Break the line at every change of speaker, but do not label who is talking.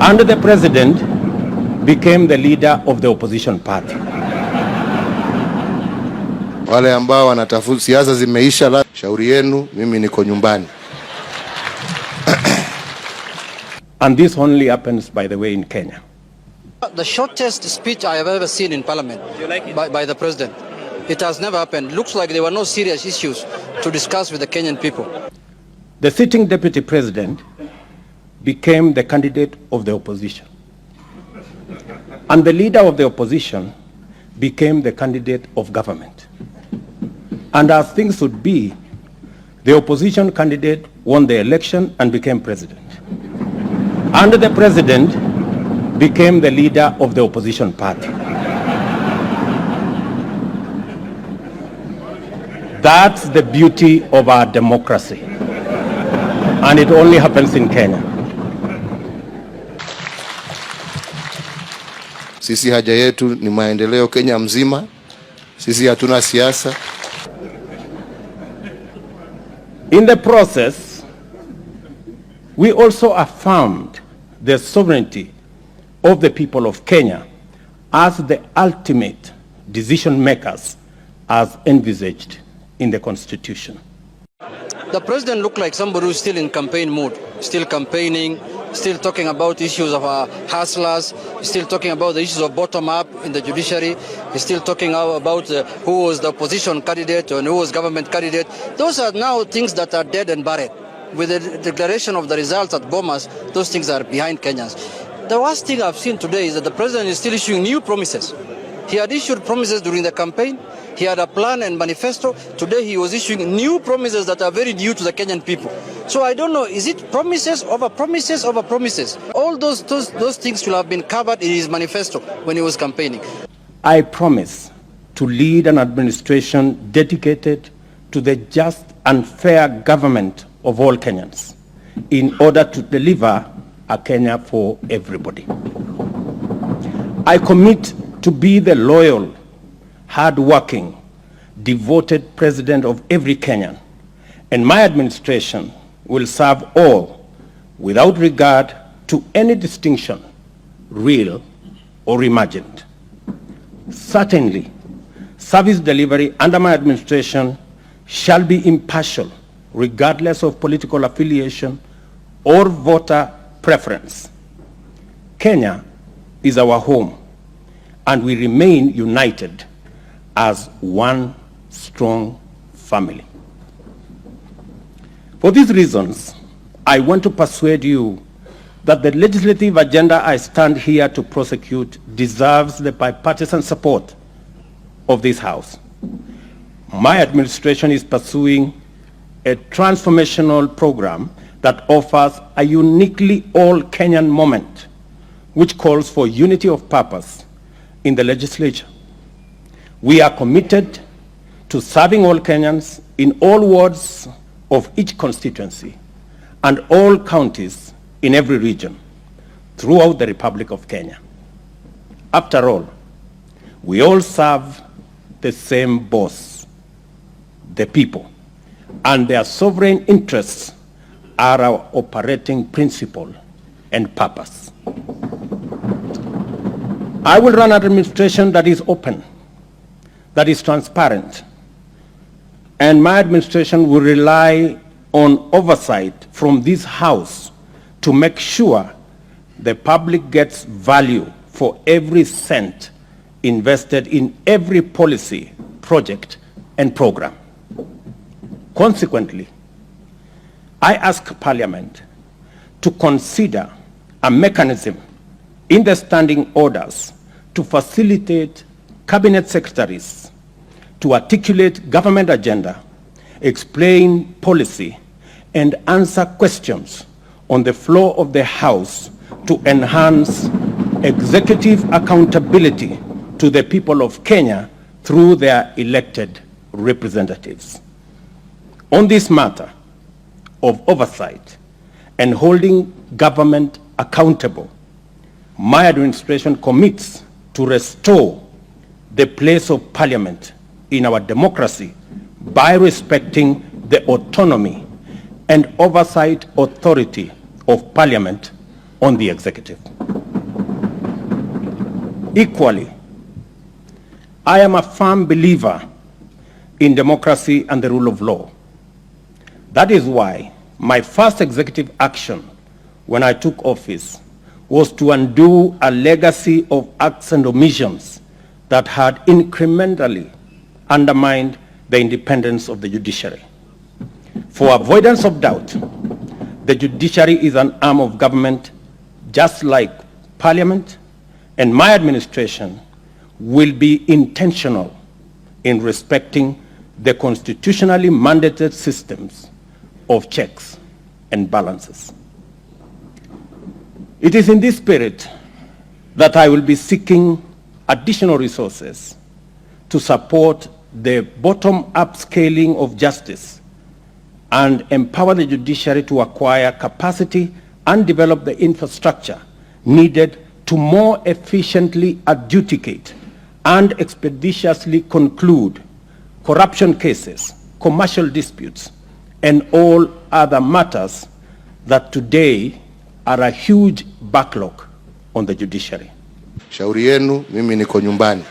And the president became the leader of the opposition party.
Wale ambao wanatafuta siasa zimeisha, la shauri yenu, mimi niko nyumbani.
And this only happens, by the way, in Kenya.
The shortest speech I have ever seen in Parliament by the President. It has never happened. Looks like there were no serious issues to discuss with the Kenyan people.
The sitting deputy president became the candidate of the opposition. And the leader of the opposition became the candidate of government. And as things would be, the opposition candidate won the election and became president. And the president became the leader of the opposition party. That's the beauty of our democracy. And it only happens in Kenya.
Sisi haja yetu ni maendeleo Kenya mzima. Sisi hatuna siasa.
In the process, we also affirmed the sovereignty of the people of Kenya as the ultimate decision makers as envisaged in the Constitution.
The president looked like somebody who's still in campaign mode, still campaigning, still talking about issues of hustlers, still talking about the issues of bottom-up in the judiciary, he's still talking about who was the opposition candidate and who was government candidate. Those are now things that are dead and buried. With the declaration of the results at Bomas, those things are behind Kenyans. The worst thing I've seen today is that the president is still issuing new promises. He had issued promises during the campaign. He had a plan and manifesto. Today he was issuing new promises that are very new to the Kenyan people. So I don't know, is it promises over promises over promises? All those things should have been covered in his manifesto when he was campaigning.
I promise to lead an administration dedicated to the just and fair government of all Kenyans in order to deliver a Kenya for everybody. I commit to be the loyal, hard-working, devoted president of every Kenyan, and my administration will serve all without regard to any distinction, real or imagined. Certainly, service delivery under my administration shall be impartial, regardless of political affiliation or voter preference. Kenya is our home, and we remain united as one strong family. For these reasons, I want to persuade you that the legislative agenda I stand here to prosecute deserves the bipartisan support of this House. My administration is pursuing a transformational program that offers a uniquely all-Kenyan moment, which calls for unity of purpose in the legislature. We are committed to serving all Kenyans in all wards of each constituency and all counties in every region throughout the Republic of Kenya. After all, we all serve the same boss, the people, and their sovereign interests are our operating principle and purpose. I will run an administration that is open, that is transparent, and my administration will rely on oversight from this House to make sure the public gets value for every cent invested in every policy, project, and program. Consequently, I ask Parliament to consider a mechanism in the standing orders to facilitate cabinet secretaries to articulate government agenda, explain policy, and answer questions on the floor of the House to enhance executive accountability to the people of Kenya through their elected representatives. On this matter of oversight and holding government accountable, my administration commits to restore the place of Parliament in our democracy by respecting the autonomy and oversight authority of Parliament on the executive. Equally, I am a firm believer in democracy and the rule of law. That is why my first executive action when I took office was to undo a legacy of acts and omissions that had incrementally undermined the independence of the judiciary. For avoidance of doubt, the judiciary is an arm of government just like Parliament, and my administration will be intentional in respecting the constitutionally mandated systems of checks and balances. It is in this spirit that I will be seeking additional resources to support the bottom-up scaling of justice and empower the judiciary to acquire capacity and develop the infrastructure needed to more efficiently adjudicate and expeditiously conclude corruption cases, commercial disputes, and all other matters that today are a huge backlog on the judiciary.
Shauri yenu, mimi niko nyumbani.